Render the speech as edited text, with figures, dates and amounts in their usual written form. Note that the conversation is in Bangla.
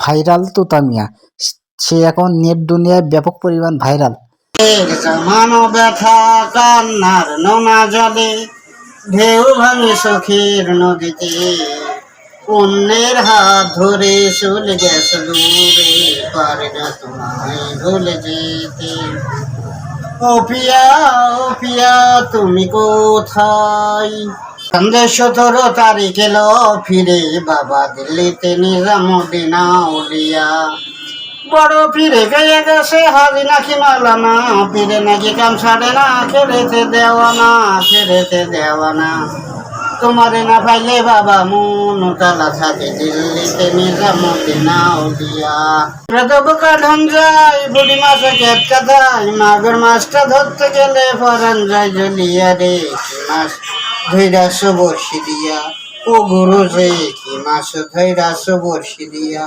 ভাইরাল তোতা মিয়া। সে এখন নেট দুনিয়ায় ব্যাপক পরিমাণ ভাইরাল। জমানো ব্যথা কান্নার নোনা জলে, ঢেউ ভাঙে সখীর নদীতে, অন্যের হাত ধরে চলে গেছে দূরে, পারে না তোমায় ভুলে যেতে। ও পিয়া তুমি কোথায়? সন্ধ্যে 17 তারিখ এলো ফিরে, বাবা দিল্লিতে নিজামুদ্দিন আউলিয়া। বড় পীরে গিয়ে গেছে হাজি নাকি মালানা, পীরে নাকি কাম ছাড়ে না, খেলেতে দেওয়া না। তোমারে না পাইলে বাবা মন তালা থাকে দিল্লিতে নিজামুদ্দিন আউলিয়া। কাঠন যায় বুড়ি মাছে কেট কাটায়, মাগুর মাছটা ধরতে গেলে পরান যায় জ্বলিয়া রে। কি মাছ ধৈরাস বর্ষি দিয়া, ও গুরু যে কি মাছ ধৈরাস বর্ষি দিয়া।